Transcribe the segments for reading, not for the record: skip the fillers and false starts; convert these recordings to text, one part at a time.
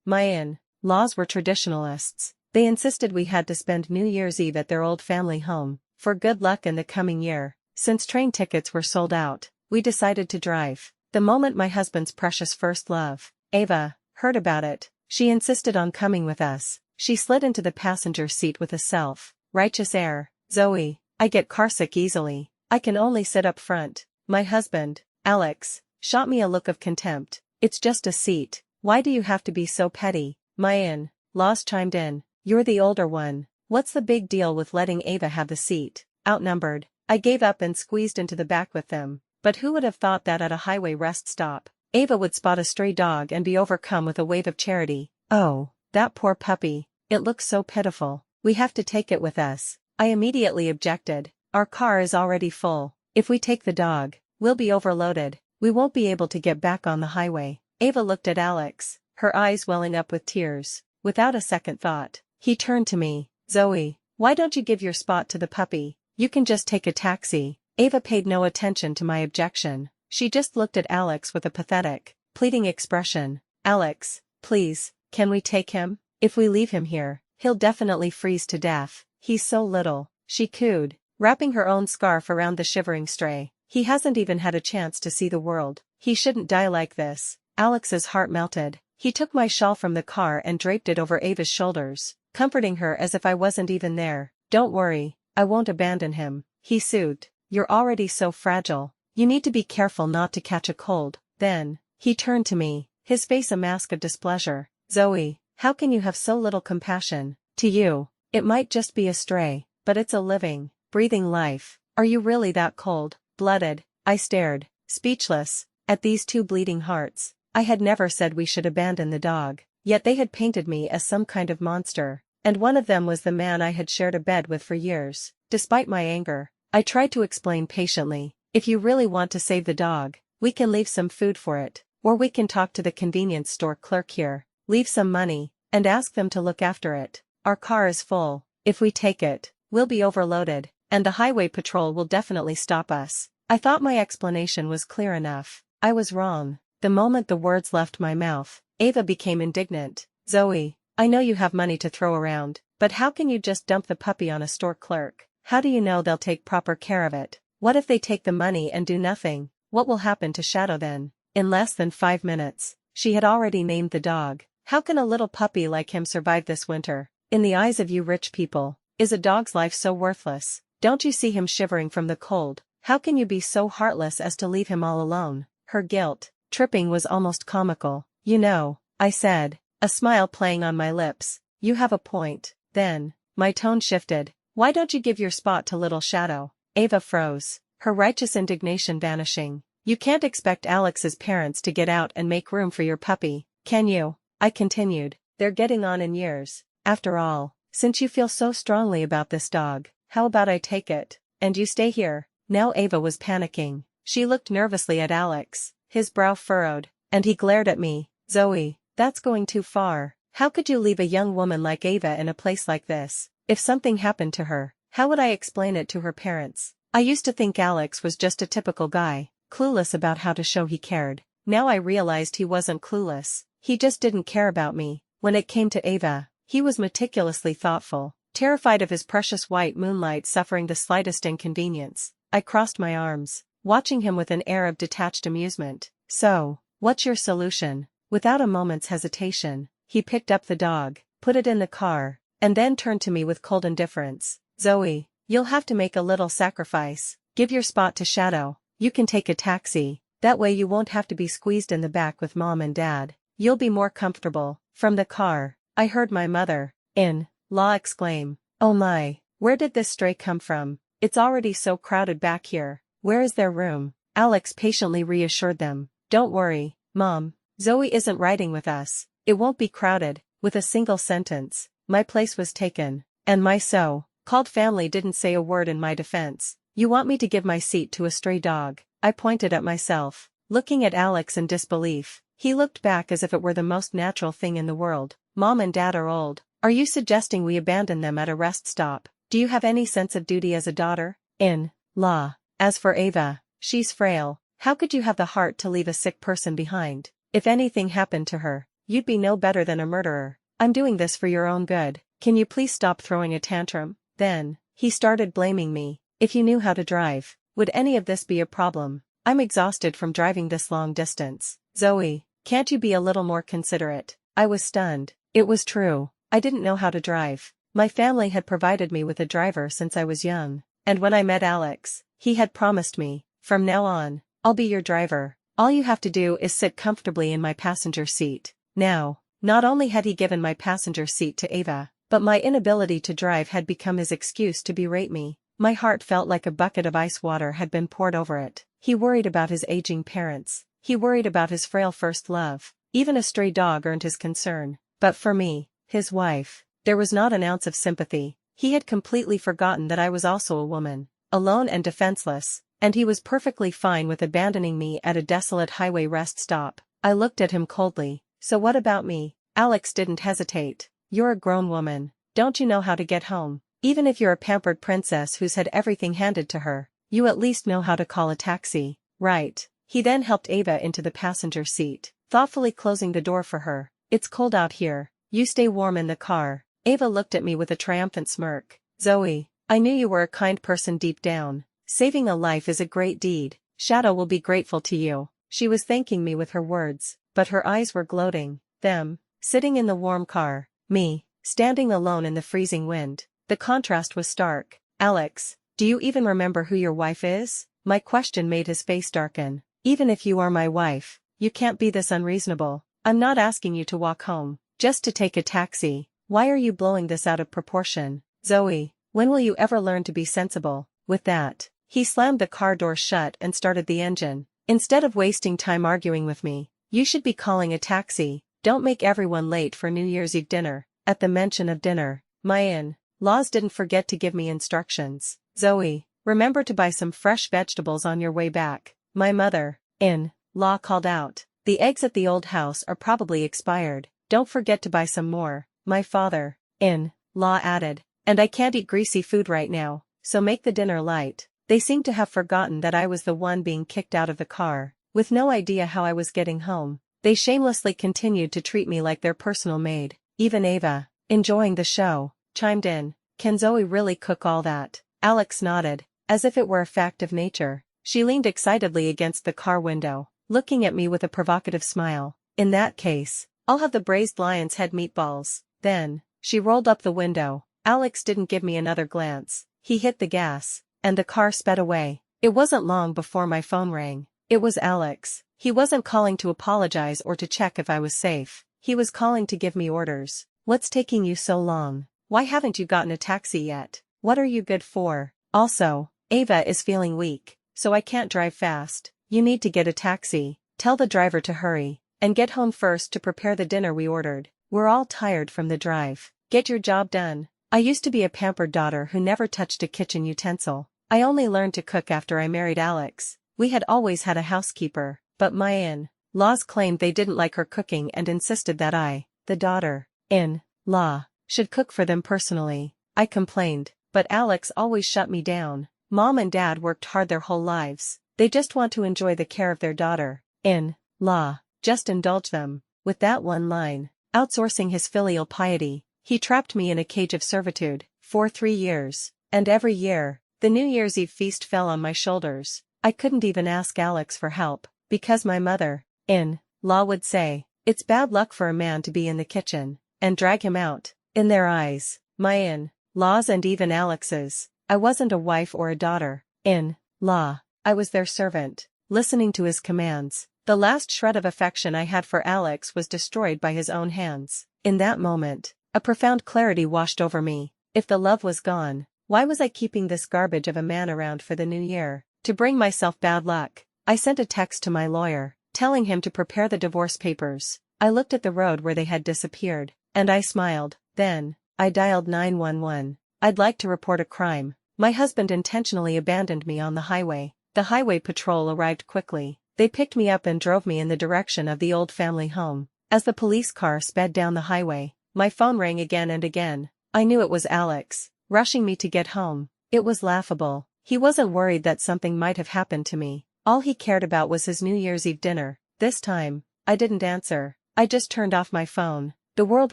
My in-laws were traditionalists. They insisted we had to spend New Year's Eve at their old family home, for good luck in the coming year. Since train tickets were sold out, we decided to drive. The moment my husband's precious first love, Ava, heard about it, she insisted on coming with us. She slid into the passenger seat with a self-righteous air. Zoe, I get carsick easily. I can only sit up front. My husband, Alex, shot me a look of contempt. It's just a seat. Why do you have to be so petty? My in-laws chimed in. You're the older one. What's the big deal with letting Ava have the seat? Outnumbered, I gave up and squeezed into the back with them. But who would have thought that at a highway rest stop, Ava would spot a stray dog and be overcome with a wave of charity? Oh, that poor puppy. It looks so pitiful. We have to take it with us. I immediately objected. Our car is already full. If we take the dog, we'll be overloaded. We won't be able to get back on the highway. Ava looked at Alex, her eyes welling up with tears. Without a second thought, he turned to me. Zoe, why don't you give your spot to the puppy? You can just take a taxi. Ava paid no attention to my objection. She just looked at Alex with a pathetic, pleading expression. Alex, please, can we take him? If we leave him here, he'll definitely freeze to death. He's so little, she cooed, wrapping her own scarf around the shivering stray. He hasn't even had a chance to see the world. He shouldn't die like this. Alex's heart melted. He took my shawl from the car and draped it over Ava's shoulders, comforting her as if I wasn't even there. Don't worry, I won't abandon him, he soothed. You're already so fragile. You need to be careful not to catch a cold. Then, he turned to me, his face a mask of displeasure. Zoe, how can you have so little compassion? To you, it might just be a stray, but it's a living, breathing life. Are you really that cold-blooded? I stared, speechless, at these two bleeding hearts. I had never said we should abandon the dog, yet they had painted me as some kind of monster, and one of them was the man I had shared a bed with for years. Despite my anger, I tried to explain patiently. If you really want to save the dog, we can leave some food for it, or we can talk to the convenience store clerk here, leave some money, and ask them to look after it. Our car is full. If we take it, we'll be overloaded, and the highway patrol will definitely stop us. I thought my explanation was clear enough. I was wrong. The moment the words left my mouth, Ava became indignant. Zoe, I know you have money to throw around, but how can you just dump the puppy on a store clerk? How do you know they'll take proper care of it? What if they take the money and do nothing? What will happen to Shadow then? In less than 5 minutes, she had already named the dog. How can a little puppy like him survive this winter? In the eyes of you rich people, is a dog's life so worthless? Don't you see him shivering from the cold? How can you be so heartless as to leave him all alone? Her guilt-tripping was almost comical. You know, I said, a smile playing on my lips. You have a point. Then, my tone shifted. Why don't you give your spot to little Shadow? Ava froze, her righteous indignation vanishing. You can't expect Alex's parents to get out and make room for your puppy, can you? I continued. They're getting on in years. After all, since you feel so strongly about this dog, how about I take it, and you stay here? Now Ava was panicking. She looked nervously at Alex, his brow furrowed, and he glared at me. Zoe, that's going too far. How could you leave a young woman like Ava in a place like this? If something happened to her, how would I explain it to her parents? I used to think Alex was just a typical guy, clueless about how to show he cared. Now I realized he wasn't clueless. He just didn't care about me. When it came to Ava, he was meticulously thoughtful, terrified of his precious white moonlight suffering the slightest inconvenience. I crossed my arms, watching him with an air of detached amusement. So, what's your solution? Without a moment's hesitation, he picked up the dog, put it in the car, and then turned to me with cold indifference. Zoe, you'll have to make a little sacrifice. Give your spot to Shadow. You can take a taxi. That way you won't have to be squeezed in the back with Mom and Dad. You'll be more comfortable. From the car, I heard my mother-in-law exclaim, "Oh my, where did this stray come from? It's already so crowded back here. Where is there room?" Alex patiently reassured them. "Don't worry, Mom. Zoe isn't riding with us. It won't be crowded." With a single sentence, my place was taken, and my so-called family didn't say a word in my defense. You want me to give my seat to a stray dog? I pointed at myself, looking at Alex in disbelief. He looked back as if it were the most natural thing in the world. Mom and Dad are old. Are you suggesting we abandon them at a rest stop? Do you have any sense of duty as a daughter-in-law? As for Ava, she's frail. How could you have the heart to leave a sick person behind? If anything happened to her, you'd be no better than a murderer. I'm doing this for your own good. Can you please stop throwing a tantrum? Then, he started blaming me. If you knew how to drive, would any of this be a problem? I'm exhausted from driving this long distance. Zoe, can't you be a little more considerate? I was stunned. It was true. I didn't know how to drive. My family had provided me with a driver since I was young. And when I met Alex, he had promised me, from now on, I'll be your driver. All you have to do is sit comfortably in my passenger seat. Now, not only had he given my passenger seat to Ava, but my inability to drive had become his excuse to berate me. My heart felt like a bucket of ice water had been poured over it. He worried about his aging parents. He worried about his frail first love. Even a stray dog earned his concern. But for me, his wife, there was not an ounce of sympathy. He had completely forgotten that I was also a woman, alone and defenseless, and he was perfectly fine with abandoning me at a desolate highway rest stop. I looked at him coldly. So what about me? Alex didn't hesitate. You're a grown woman. Don't you know how to get home? Even if you're a pampered princess who's had everything handed to her, you at least know how to call a taxi, right? He then helped Ava into the passenger seat, thoughtfully closing the door for her. It's cold out here. You stay warm in the car. Ava looked at me with a triumphant smirk. Zoe, I knew you were a kind person deep down. Saving a life is a great deed. Shadow will be grateful to you. She was thanking me with her words, but her eyes were gloating. Them, sitting in the warm car. Me, standing alone in the freezing wind. The contrast was stark. Alex, do you even remember who your wife is? My question made his face darken. Even if you are my wife, you can't be this unreasonable. I'm not asking you to walk home, just to take a taxi. Why are you blowing this out of proportion? Zoe, when will you ever learn to be sensible? With that, he slammed the car door shut and started the engine. Instead of wasting time arguing with me, you should be calling a taxi. Don't make everyone late for New Year's Eve dinner. At the mention of dinner, my in-laws didn't forget to give me instructions. Zoe, remember to buy some fresh vegetables on your way back. My mother-in-law called out. The eggs at the old house are probably expired. Don't forget to buy some more. My father-in-law added. And I can't eat greasy food right now, so make the dinner light. They seemed to have forgotten that I was the one being kicked out of the car, with no idea how I was getting home. They shamelessly continued to treat me like their personal maid. Even Ava, enjoying the show, chimed in. Can Zoe really cook all that? Alex nodded, as if it were a fact of nature. She leaned excitedly against the car window, looking at me with a provocative smile. In that case, I'll have the braised lion's head meatballs. Then, she rolled up the window. Alex didn't give me another glance. He hit the gas, and the car sped away. It wasn't long before my phone rang. It was Alex. He wasn't calling to apologize or to check if I was safe. He was calling to give me orders. What's taking you so long? Why haven't you gotten a taxi yet? What are you good for? Also, Ava is feeling weak, so I can't drive fast. You need to get a taxi. Tell the driver to hurry, and get home first to prepare the dinner we ordered. We're all tired from the drive. Get your job done. I used to be a pampered daughter who never touched a kitchen utensil. I only learned to cook after I married Alex. We had always had a housekeeper, but my in-laws claimed they didn't like her cooking and insisted that I, the daughter-in-law, should cook for them personally. I complained, but Alex always shut me down. Mom and Dad worked hard their whole lives. They just want to enjoy the care of their daughter-in-law. Just indulge them. With that one line, outsourcing his filial piety, he trapped me in a cage of servitude for 3 years. And every year, the New Year's Eve feast fell on my shoulders. I couldn't even ask Alex for help, because my mother-in-law would say, it's bad luck for a man to be in the kitchen, and drag him out. In their eyes, my in-laws and even Alex's, I wasn't a wife or a daughter-in-law. I was their servant, listening to his commands. The last shred of affection I had for Alex was destroyed by his own hands. In that moment, a profound clarity washed over me. If the love was gone, why was I keeping this garbage of a man around for the new year? To bring myself bad luck, I sent a text to my lawyer, telling him to prepare the divorce papers. I looked at the road where they had disappeared, and I smiled. Then, I dialed 911. I'd like to report a crime. My husband intentionally abandoned me on the highway. The highway patrol arrived quickly. They picked me up and drove me in the direction of the old family home. As the police car sped down the highway, my phone rang again and again. I knew it was Alex, rushing me to get home. It was laughable. He wasn't worried that something might have happened to me. All he cared about was his New Year's Eve dinner. This time, I didn't answer. I just turned off my phone. The world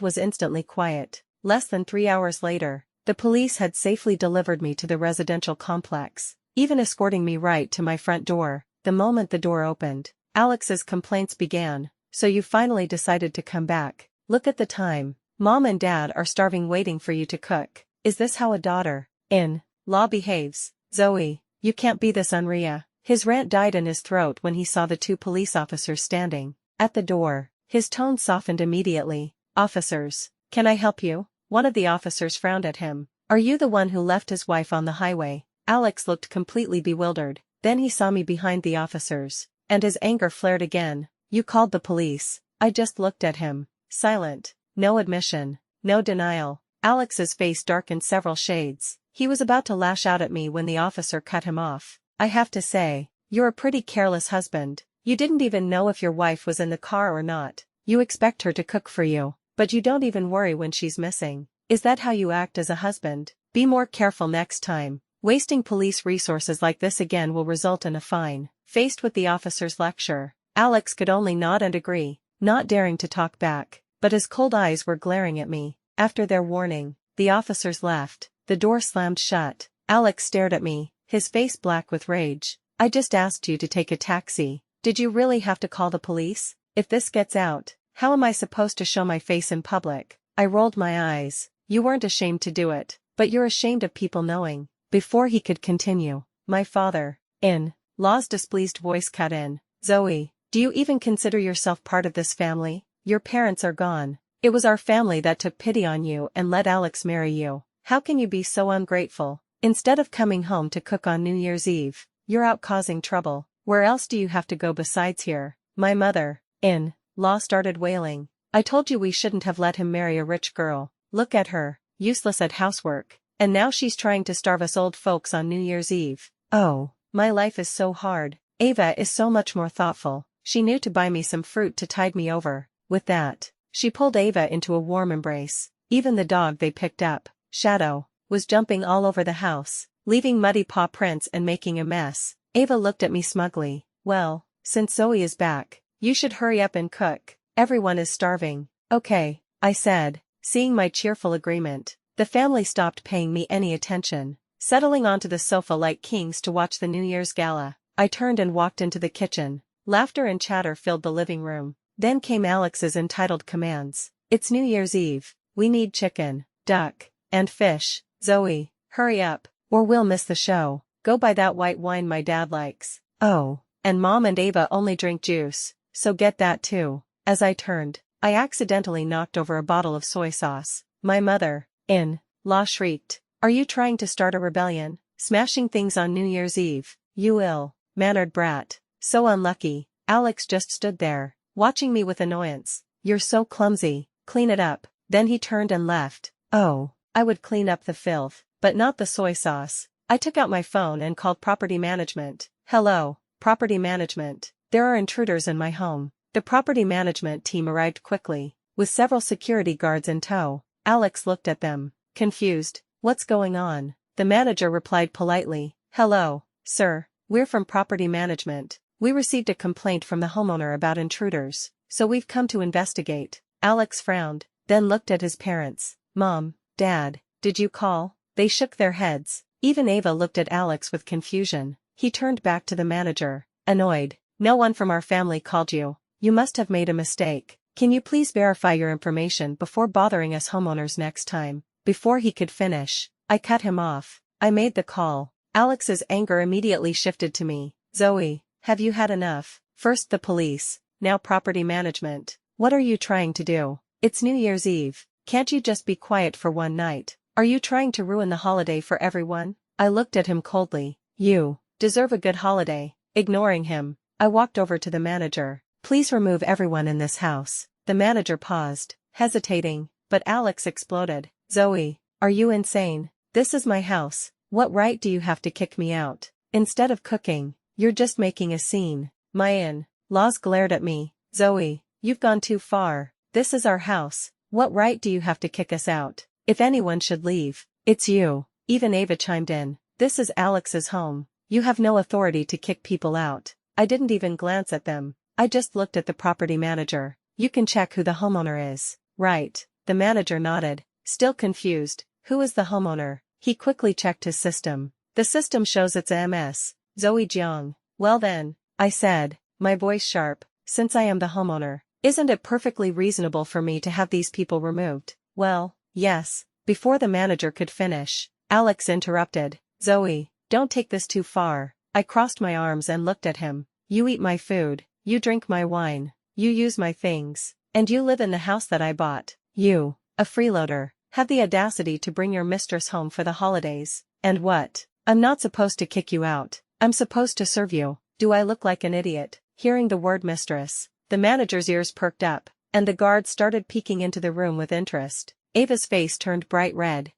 was instantly quiet. Less than 3 hours later, the police had safely delivered me to the residential complex, even escorting me right to my front door. The moment the door opened, Alex's complaints began. So you finally decided to come back. Look at the time. Mom and Dad are starving waiting for you to cook. Is this how a daughter-in-law behaves? Zoe, you can't be this unreal. His rant died in his throat when he saw the 2 police officers standing at the door. His tone softened immediately. Officers, can I help you? One of the officers frowned at him. Are you the one who left his wife on the highway? Alex looked completely bewildered. Then he saw me behind the officers, and his anger flared again. You called the police. I just looked at him, silent, no admission, no denial. Alex's face darkened several shades. He was about to lash out at me when the officer cut him off. I have to say, you're a pretty careless husband. You didn't even know if your wife was in the car or not. You expect her to cook for you, but you don't even worry when she's missing. Is that how you act as a husband? Be more careful next time. Wasting police resources like this again will result in a fine. Faced with the officer's lecture, Alex could only nod and agree, not daring to talk back, but his cold eyes were glaring at me. After their warning, the officers left. The door slammed shut. Alex stared at me, his face black with rage. I just asked you to take a taxi. Did you really have to call the police? If this gets out, how am I supposed to show my face in public? I rolled my eyes. You weren't ashamed to do it, but you're ashamed of people knowing. Before he could continue, my father-in-law's displeased voice cut in. Zoe, do you even consider yourself part of this family? Your parents are gone. It was our family that took pity on you and let Alex marry you. How can you be so ungrateful? Instead of coming home to cook on New Year's Eve, you're out causing trouble. Where else do you have to go besides here? My mother-in-law started wailing. I told you we shouldn't have let him marry a rich girl. Look at her, useless at housework. And now she's trying to starve us old folks on New Year's Eve. Oh, my life is so hard. Ava is so much more thoughtful. She knew to buy me some fruit to tide me over. With that, she pulled Ava into a warm embrace. Even the dog they picked up, Shadow, was jumping all over the house, leaving muddy paw prints and making a mess. Ava looked at me smugly. Well, since Zoe is back, you should hurry up and cook. Everyone is starving. Okay, I said, seeing my cheerful agreement. The family stopped paying me any attention, settling onto the sofa like kings to watch the New Year's gala. I turned and walked into the kitchen. Laughter and chatter filled the living room. Then came Alex's entitled commands. It's New Year's Eve. We need chicken, duck, and fish. Zoe, hurry up, or we'll miss the show. Go buy that white wine my dad likes. Oh, and Mom and Ava only drink juice, so get that too. As I turned, I accidentally knocked over a bottle of soy sauce. My mother-in-law shrieked. Are you trying to start a rebellion? Smashing things on New Year's Eve? You ill-mannered brat. So unlucky. Alex just stood there, watching me with annoyance. You're so clumsy. Clean it up. Then he turned and left. Oh, I would clean up the filth, but not the soy sauce. I took out my phone and called property management. Hello, property management. There are intruders in my home. The property management team arrived quickly, with several security guards in tow. Alex looked at them, confused. What's going on? The manager replied politely. Hello, sir. We're from property management. We received a complaint from the homeowner about intruders, so we've come to investigate. Alex frowned, then looked at his parents. Mom, Dad, did you call? They shook their heads. Even Ava looked at Alex with confusion. He turned back to the manager, annoyed. No one from our family called you. You must have made a mistake. Can you please verify your information before bothering us homeowners next time? Before he could finish, I cut him off. I made the call. Alex's anger immediately shifted to me. Zoe, have you had enough? First the police, now property management. What are you trying to do? It's New Year's Eve. Can't you just be quiet for one night? Are you trying to ruin the holiday for everyone? I looked at him coldly. You deserve a good holiday. Ignoring him, I walked over to the manager. Please remove everyone in this house. The manager paused, hesitating, but Alex exploded. Zoe, are you insane? This is my house. What right do you have to kick me out? Instead of cooking, you're just making a scene. My in-laws glared at me. Zoe, you've gone too far. This is our house. What right do you have to kick us out? If anyone should leave, it's you. Even Ava chimed in. This is Alex's home. You have no authority to kick people out. I didn't even glance at them. I just looked at the property manager. You can check who the homeowner is. Right. The manager nodded, still confused. Who is the homeowner? He quickly checked his system. The system shows it's MS. Zoe Jiang. Well then, I said, my voice sharp, since I am the homeowner, isn't it perfectly reasonable for me to have these people removed? Well, yes. Before the manager could finish, Alex interrupted. Zoe, don't take this too far. I crossed my arms and looked at him. You eat my food, you drink my wine, you use my things, and you live in the house that I bought. You, a freeloader, have the audacity to bring your mistress home for the holidays. And what? I'm not supposed to kick you out. I'm supposed to serve you. Do I look like an idiot? Hearing the word mistress, the manager's ears perked up, and the guards started peeking into the room with interest. Ava's face turned bright red.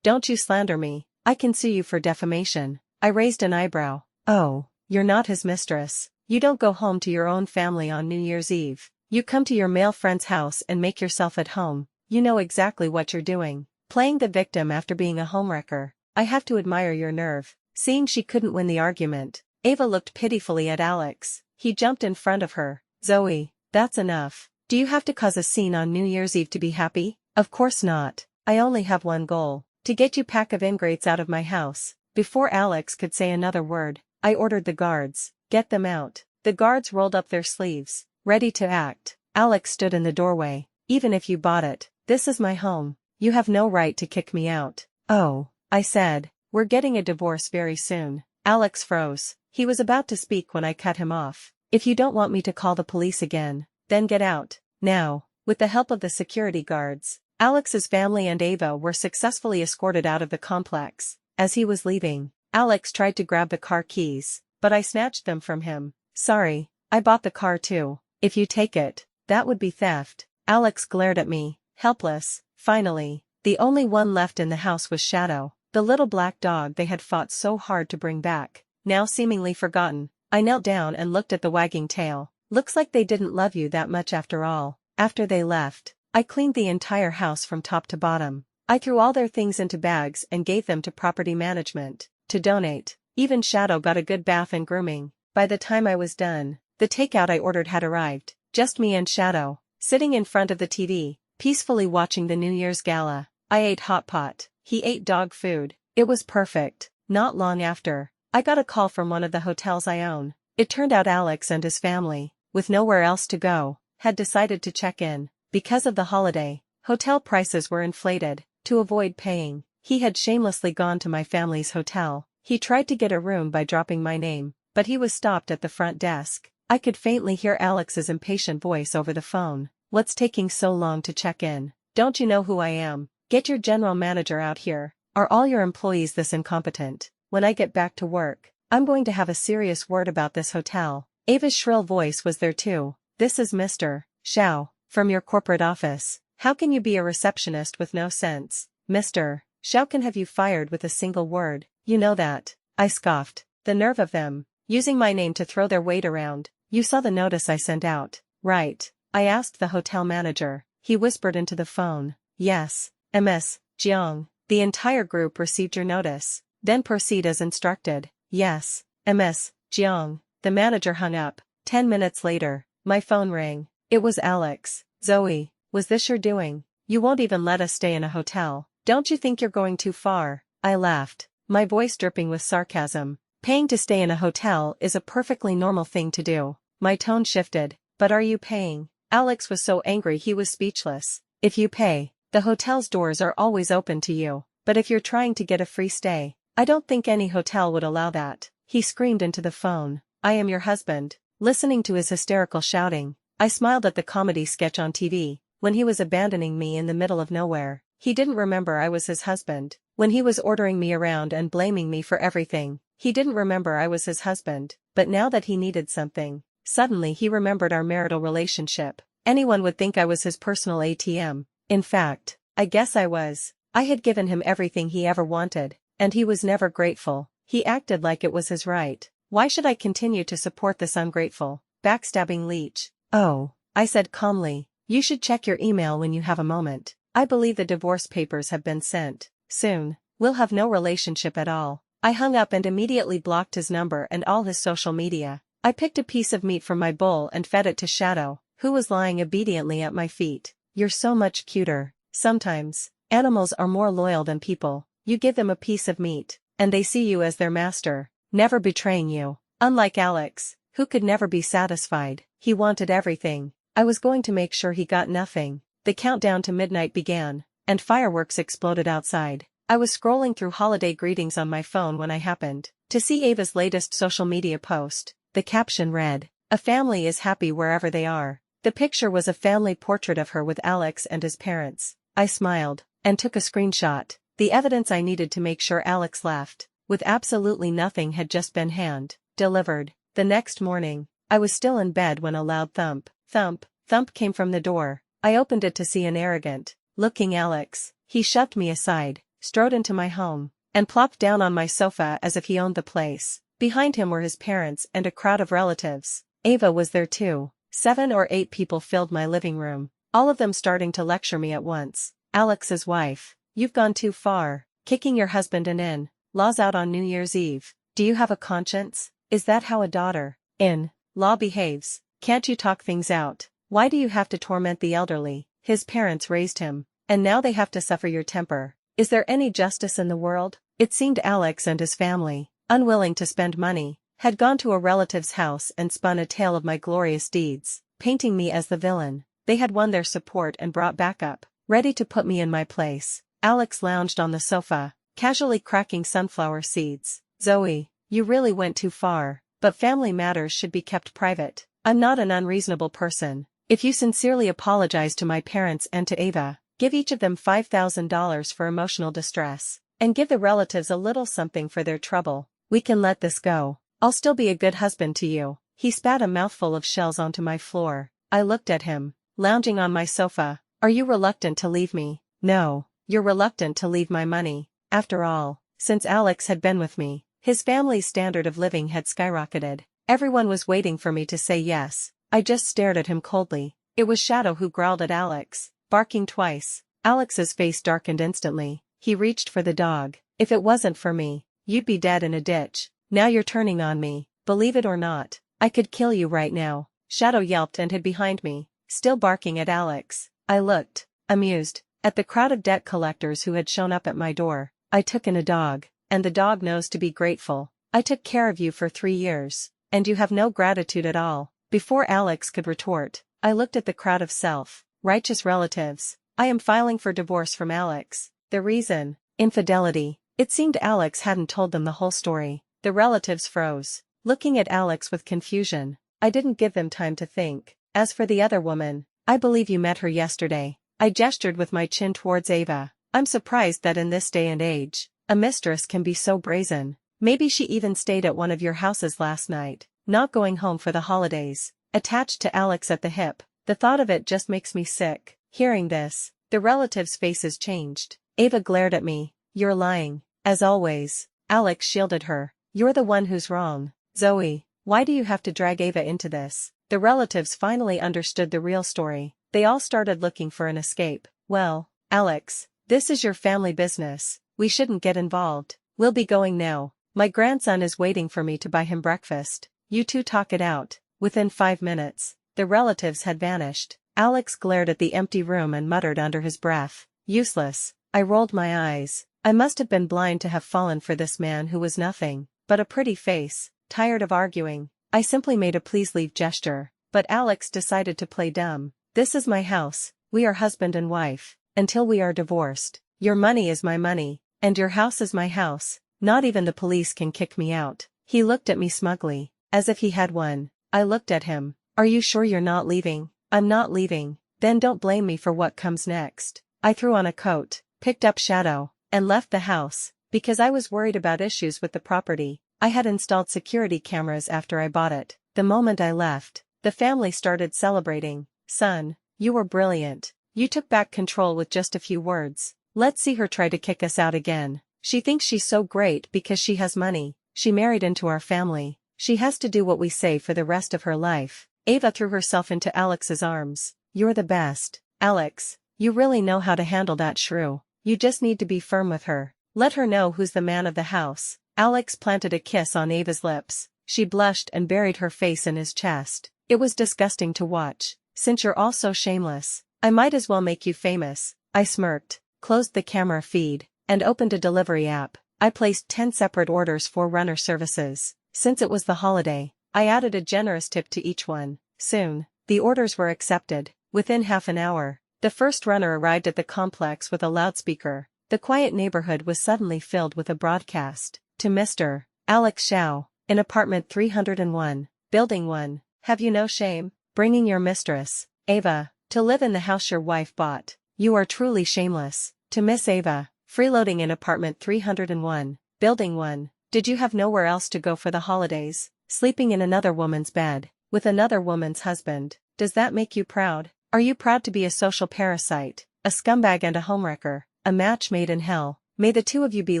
Don't you slander me. I can sue you for defamation. I raised an eyebrow. Oh, you're not his mistress. You don't go home to your own family on New Year's Eve. You come to your male friend's house and make yourself at home. You know exactly what you're doing. Playing the victim after being a homewrecker. I have to admire your nerve. Seeing she couldn't win the argument, Ava looked pitifully at Alex. He jumped in front of her. Zoe, that's enough. Do you have to cause a scene on New Year's Eve to be happy? Of course not. I only have one goal. To get you pack of ingrates out of my house. Before Alex could say another word, I ordered the guards. Get them out. The guards rolled up their sleeves, ready to act. Alex stood in the doorway. Even if you bought it, this is my home. You have no right to kick me out. Oh, I said, we're getting a divorce very soon. Alex froze. He was about to speak when I cut him off. If you don't want me to call the police again, then get out. Now, with the help of the security guards, Alex's family and Ava were successfully escorted out of the complex. As he was leaving, Alex tried to grab the car keys, but I snatched them from him. Sorry, I bought the car too. If you take it, that would be theft. Alex glared at me, helpless. Finally, the only one left in the house was Shadow, the little black dog they had fought so hard to bring back, now seemingly forgotten. I knelt down and looked at the wagging tail. Looks like they didn't love you that much after all. After they left, I cleaned the entire house from top to bottom. I threw all their things into bags and gave them to property management to donate. Even Shadow got a good bath and grooming. By the time I was done, the takeout I ordered had arrived. Just me and Shadow, sitting in front of the TV, peacefully watching the New Year's gala. I ate hot pot. He ate dog food. It was perfect. Not long after, I got a call from one of the hotels I own. It turned out Alex and his family, with nowhere else to go, had decided to check in. Because of the holiday, hotel prices were inflated. To avoid paying, he had shamelessly gone to my family's hotel. He tried to get a room by dropping my name, but he was stopped at the front desk. I could faintly hear Alex's impatient voice over the phone. What's taking so long to check in? Don't you know who I am? Get your general manager out here. Are all your employees this incompetent? When I get back to work, I'm going to have a serious word about this hotel. Ava's shrill voice was there too. This is Mr. Shao, from your corporate office. How can you be a receptionist with no sense? Mr. Shao can have you fired with a single word. You know that. I scoffed. The nerve of them, using my name to throw their weight around. You saw the notice I sent out, right? I asked the hotel manager. He whispered into the phone. Yes, Ms. Jiang. The entire group received your notice. Then proceed as instructed. Yes, Ms. Jiang. The manager hung up. 10 minutes later, my phone rang. It was Alex. Zoe, was this your doing? You won't even let us stay in a hotel. Don't you think you're going too far? I laughed, my voice dripping with sarcasm. Paying to stay in a hotel is a perfectly normal thing to do. My tone shifted. But are you paying? Alex was so angry he was speechless. If you pay, the hotel's doors are always open to you. But if you're trying to get a free stay, I don't think any hotel would allow that. He screamed into the phone. I am your husband. Listening to his hysterical shouting, I smiled at the comedy sketch on TV. When he was abandoning me in the middle of nowhere, he didn't remember I was his husband. When he was ordering me around and blaming me for everything, he didn't remember I was his husband. But now that he needed something, suddenly he remembered our marital relationship. Anyone would think I was his personal ATM. In fact, I guess I was. I had given him everything he ever wanted, and he was never grateful. He acted like it was his right. Why should I continue to support this ungrateful, backstabbing leech? Oh, I said calmly, you should check your email when you have a moment. I believe the divorce papers have been sent. Soon, we'll have no relationship at all. I hung up and immediately blocked his number and all his social media. I picked a piece of meat from my bowl and fed it to Shadow, who was lying obediently at my feet. You're so much cuter. Sometimes, animals are more loyal than people. You give them a piece of meat, and they see you as their master, never betraying you. Unlike Alex, who could never be satisfied, he wanted everything. I was going to make sure he got nothing. The countdown to midnight began, and fireworks exploded outside. I was scrolling through holiday greetings on my phone when I happened to see Ava's latest social media post. The caption read, "A family is happy wherever they are." The picture was a family portrait of her with Alex and his parents. I smiled, and took a screenshot. The evidence I needed to make sure Alex left, with absolutely nothing, had just been hand-delivered. The next morning, I was still in bed when a loud thump, thump, thump came from the door. I opened it to see an arrogant-looking Alex. He shoved me aside, strode into my home, and plopped down on my sofa as if he owned the place. Behind him were his parents and a crowd of relatives. Ava was there too. 7 or 8 people filled my living room, all of them starting to lecture me at once. Alex's wife, you've gone too far, kicking your husband and in-laws out on New Year's Eve. Do you have a conscience? Is that how a daughter-in-law behaves? Can't you talk things out? Why do you have to torment the elderly? His parents raised him, and now they have to suffer your temper. Is there any justice in the world? It seemed Alex and his family, unwilling to spend money, had gone to a relative's house and spun a tale of my glorious deeds, painting me as the villain. They had won their support and brought backup, ready to put me in my place. Alex lounged on the sofa, casually cracking sunflower seeds. Zoe, you really went too far, but family matters should be kept private. I'm not an unreasonable person. If you sincerely apologize to my parents and to Ava, give each of them $5,000 for emotional distress, and give the relatives a little something for their trouble, we can let this go. I'll still be a good husband to you. He spat a mouthful of shells onto my floor. I looked at him, lounging on my sofa. Are you reluctant to leave me? No, you're reluctant to leave my money. After all, since Alex had been with me, his family's standard of living had skyrocketed. Everyone was waiting for me to say yes. I just stared at him coldly. It was Shadow who growled at Alex, barking twice. Alex's face darkened instantly. He reached for the dog. If it wasn't for me, you'd be dead in a ditch. Now you're turning on me. Believe it or not, I could kill you right now. Shadow yelped and hid behind me, still barking at Alex. I looked, amused, at the crowd of debt collectors who had shown up at my door. I took in a dog, and the dog knows to be grateful. I took care of you for 3 years, and you have no gratitude at all. Before Alex could retort, I looked at the crowd of self-righteous relatives. I am filing for divorce from Alex. The reason? Infidelity. It seemed Alex hadn't told them the whole story. The relatives froze, looking at Alex with confusion. I didn't give them time to think. As for the other woman, I believe you met her yesterday. I gestured with my chin towards Ava. I'm surprised that in this day and age, a mistress can be so brazen. Maybe she even stayed at one of your houses last night, not going home for the holidays. Attached to Alex at the hip, the thought of it just makes me sick. Hearing this, the relatives' faces changed. Ava glared at me. You're lying. As always. Alex shielded her. You're the one who's wrong. Zoe, why do you have to drag Ava into this? The relatives finally understood the real story. They all started looking for an escape. Well, Alex, this is your family business. We shouldn't get involved. We'll be going now. My grandson is waiting for me to buy him breakfast. You two talk it out. Within 5 minutes, the relatives had vanished. Alex glared at the empty room and muttered under his breath. Useless. I rolled my eyes. I must have been blind to have fallen for this man who was nothing but a pretty face. Tired of arguing, I simply made a please leave gesture, but Alex decided to play dumb. This is my house. We are husband and wife, until we are divorced. Your money is my money, and your house is my house. Not even the police can kick me out. He looked at me smugly, as if he had won. I looked at him. Are you sure you're not leaving? I'm not leaving. Then don't blame me for what comes next. I threw on a coat, picked up Shadow, and left the house, because I was worried about issues with the property. I had installed security cameras after I bought it. The moment I left, the family started celebrating. Son, you were brilliant. You took back control with just a few words. Let's see her try to kick us out again. She thinks she's so great because she has money. She married into our family. She has to do what we say for the rest of her life. Ava threw herself into Alex's arms. You're the best. Alex, you really know how to handle that shrew. You just need to be firm with her. Let her know who's the man of the house. Alex planted a kiss on Ava's lips. She blushed and buried her face in his chest. It was disgusting to watch. since you're all so shameless, I might as well make you famous. I smirked, closed the camera feed, and opened a delivery app. I placed 10 separate orders for runner services. Since it was the holiday, I added a generous tip to each one. Soon, the orders were accepted. Within half an hour, the first runner arrived at the complex with a loudspeaker. The quiet neighborhood was suddenly filled with a broadcast. To Mr. Alex Xiao, in apartment 301, building 1. Have you no shame, bringing your mistress, Ava, to live in the house your wife bought? You are truly shameless. To Miss Ava, freeloading in apartment 301, building 1. Did you have nowhere else to go for the holidays? Sleeping in another woman's bed, with another woman's husband. Does that make you proud? Are you proud to be a social parasite, a scumbag and a homewrecker, a match made in hell? May the two of you be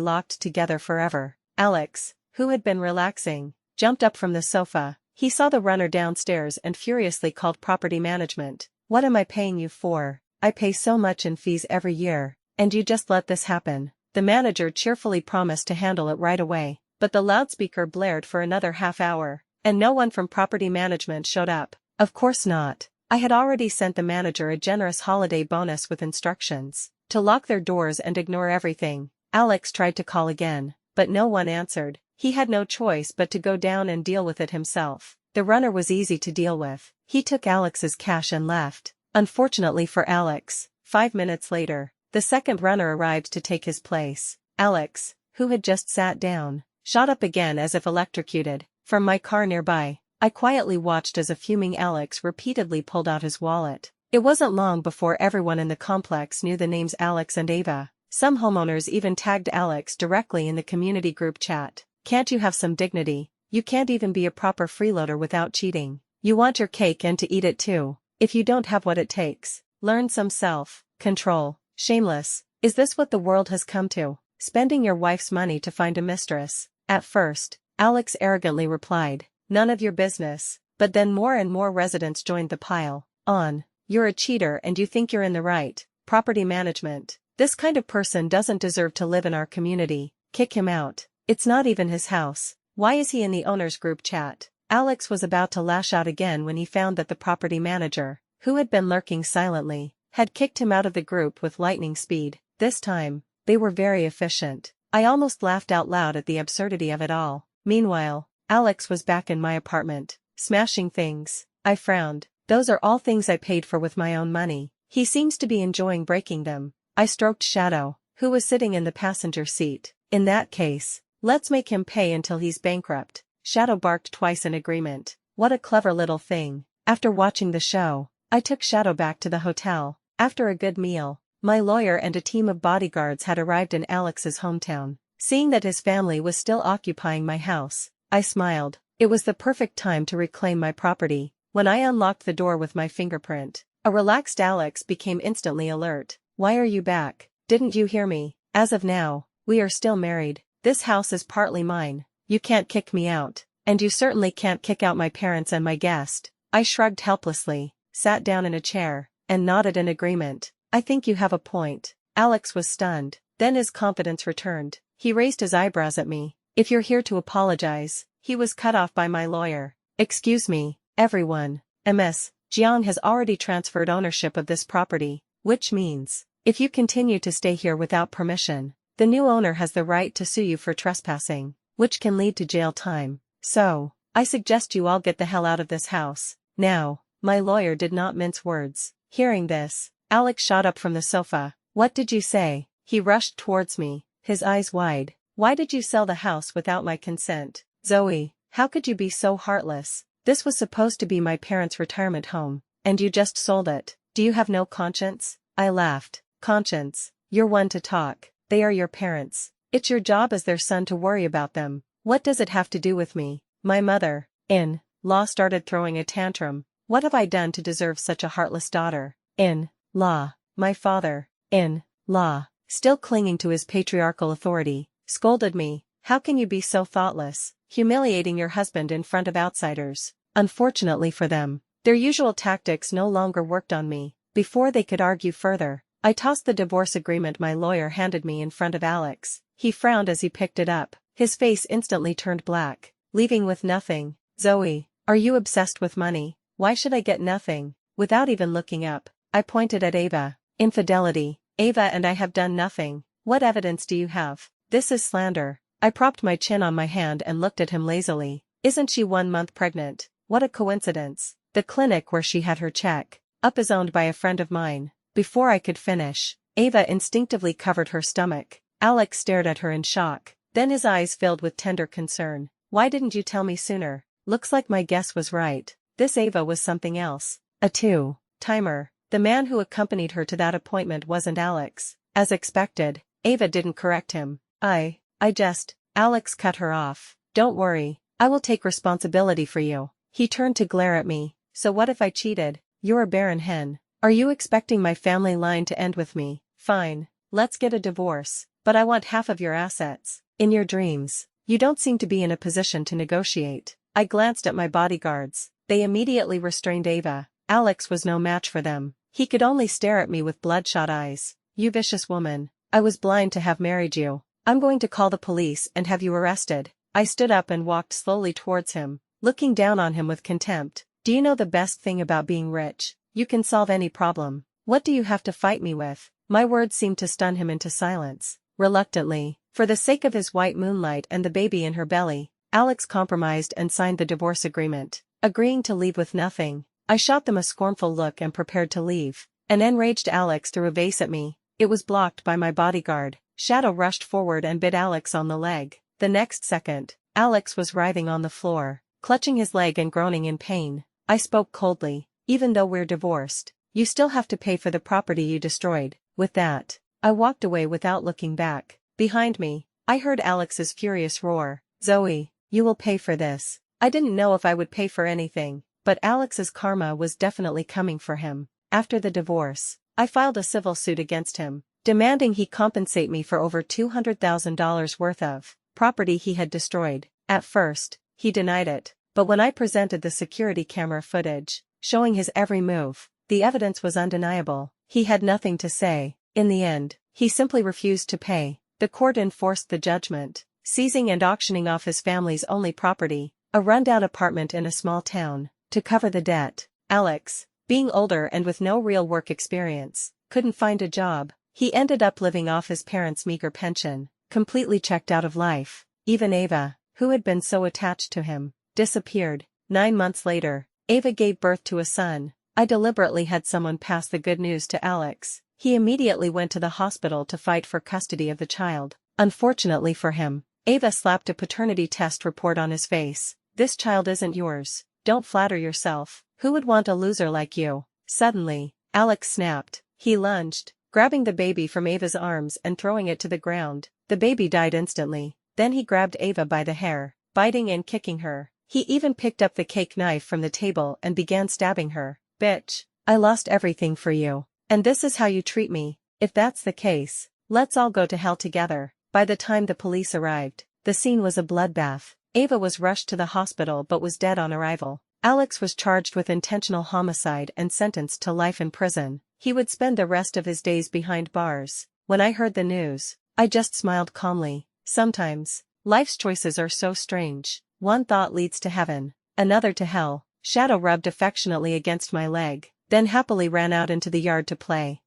locked together forever. Alex, who had been relaxing, jumped up from the sofa. He saw the runner downstairs and furiously called property management. What am I paying you for? I pay so much in fees every year, and you just let this happen. The manager cheerfully promised to handle it right away, but the loudspeaker blared for another half hour, and no one from property management showed up. Of course not. I had already sent the manager a generous holiday bonus with instructions to lock their doors and ignore everything. Alex tried to call again, but no one answered. He had no choice but to go down and deal with it himself. The runner was easy to deal with. He took Alex's cash and left. Unfortunately for Alex, 5 minutes later, the second runner arrived to take his place. Alex, who had just sat down, shot up again as if electrocuted. From my car nearby, I quietly watched as a fuming Alex repeatedly pulled out his wallet. It wasn't long before everyone in the complex knew the names Alex and Ava. Some homeowners even tagged Alex directly in the community group chat. Can't you have some dignity? You can't even be a proper freeloader without cheating. You want your cake and to eat it too. If you don't have what it takes, learn some self-control. Shameless. Is this what the world has come to? Spending your wife's money to find a mistress? At first, Alex arrogantly replied, none of your business, but then more and more residents joined the pile on. You're a cheater and you think you're in the right. Property management. This kind of person doesn't deserve to live in our community. Kick him out. It's not even his house. Why is he in the owner's group chat? Alex was about to lash out again when he found that the property manager, who had been lurking silently, had kicked him out of the group with lightning speed. This time, they were very efficient. I almost laughed out loud at the absurdity of it all. Meanwhile, Alex was back in my apartment, smashing things. I frowned. Those are all things I paid for with my own money. He seems to be enjoying breaking them. I stroked Shadow, who was sitting in the passenger seat. In that case, let's make him pay until he's bankrupt. Shadow barked twice in agreement. What a clever little thing. After watching the show, I took Shadow back to the hotel. After a good meal, my lawyer and a team of bodyguards had arrived in Alex's hometown. Seeing that his family was still occupying my house, I smiled. It was the perfect time to reclaim my property. When I unlocked the door with my fingerprint, a relaxed Alex became instantly alert. Why are you back? Didn't you hear me? As of now, we are still married. This house is partly mine. You can't kick me out. And you certainly can't kick out my parents and my guest. I shrugged helplessly, sat down in a chair, and nodded in agreement. I think you have a point. Alex was stunned. Then his confidence returned. He raised his eyebrows at me. If you're here to apologize, he was cut off by my lawyer. Excuse me, everyone. Ms. Jiang has already transferred ownership of this property, which means, if you continue to stay here without permission, the new owner has the right to sue you for trespassing, which can lead to jail time. So, I suggest you all get the hell out of this house. Now. My lawyer did not mince words. Hearing this, Alex shot up from the sofa. What did you say? He rushed towards me, his eyes wide. Why did you sell the house without my consent? Zoe, how could you be so heartless? This was supposed to be my parents' retirement home, and you just sold it. Do you have no conscience? I laughed. Conscience? You're one to talk. They are your parents. It's your job as their son to worry about them. What does it have to do with me? My mother-in-law started throwing a tantrum. What have I done to deserve such a heartless daughter-in-law? My father-in-law, still clinging to his patriarchal authority, scolded me. How can you be so thoughtless, humiliating your husband in front of outsiders? Unfortunately for them, their usual tactics no longer worked on me. Before they could argue further, I tossed the divorce agreement my lawyer handed me in front of Alex. He frowned as he picked it up. His face instantly turned black, leaving with nothing. Zoe, are you obsessed with money? Why should I get nothing? Without even looking up, I pointed at Ava. Infidelity. Ava and I have done nothing. What evidence do you have? This is slander. I propped my chin on my hand and looked at him lazily. Isn't she 1 month pregnant? What a coincidence. The clinic where she had her check up is owned by a friend of mine. Before I could finish, Ava instinctively covered her stomach. Alex stared at her in shock. Then his eyes filled with tender concern. Why didn't you tell me sooner? Looks like my guess was right. This Ava was something else. A two-timer. The man who accompanied her to that appointment wasn't Alex. As expected, Ava didn't correct him. Alex cut her off. Don't worry, I will take responsibility for you. He turned to glare at me. So what if I cheated? You're a barren hen. Are you expecting my family line to end with me? Fine, let's get a divorce, but I want half of your assets. In your dreams, you don't seem to be in a position to negotiate. I glanced at my bodyguards. They immediately restrained Ava. Alex was no match for them. He could only stare at me with bloodshot eyes. You vicious woman. I was blind to have married you. I'm going to call the police and have you arrested. I stood up and walked slowly towards him, looking down on him with contempt. Do you know the best thing about being rich? You can solve any problem. What do you have to fight me with? My words seemed to stun him into silence. Reluctantly, for the sake of his white moonlight and the baby in her belly, Alex compromised and signed the divorce agreement, agreeing to leave with nothing. I shot them a scornful look and prepared to leave. An enraged Alex threw a vase at me. It was blocked by my bodyguard. Shadow rushed forward and bit Alex on the leg. The next second, Alex was writhing on the floor, clutching his leg and groaning in pain. I spoke coldly. Even though we're divorced, you still have to pay for the property you destroyed. With that, I walked away without looking back. Behind me, I heard Alex's furious roar. Zoe, you will pay for this. I didn't know if I would pay for anything, but Alex's karma was definitely coming for him. After the divorce, I filed a civil suit against him, demanding he compensate me for over $200,000 worth of property he had destroyed. At first, he denied it, but when I presented the security camera footage, showing his every move, the evidence was undeniable. He had nothing to say. In the end, he simply refused to pay. The court enforced the judgment, seizing and auctioning off his family's only property, a rundown apartment in a small town, to cover the debt. Alex, being older and with no real work experience, couldn't find a job. He ended up living off his parents' meager pension, completely checked out of life. Even Ava, who had been so attached to him, disappeared. 9 months later, Ava gave birth to a son. I deliberately had someone pass the good news to Alex. He immediately went to the hospital to fight for custody of the child. Unfortunately for him, Ava slapped a paternity test report on his face. This child isn't yours. Don't flatter yourself. Who would want a loser like you? Suddenly, Alex snapped. He lunged, grabbing the baby from Ava's arms and throwing it to the ground. The baby died instantly. Then he grabbed Ava by the hair, biting and kicking her. He even picked up the cake knife from the table and began stabbing her. Bitch, I lost everything for you. And this is how you treat me? If that's the case, let's all go to hell together. By the time the police arrived, the scene was a bloodbath. Ava was rushed to the hospital but was dead on arrival. Alex was charged with intentional homicide and sentenced to life in prison. He would spend the rest of his days behind bars. When I heard the news, I just smiled calmly. Sometimes, life's choices are so strange. One thought leads to heaven, another to hell. Shadow rubbed affectionately against my leg, then happily ran out into the yard to play.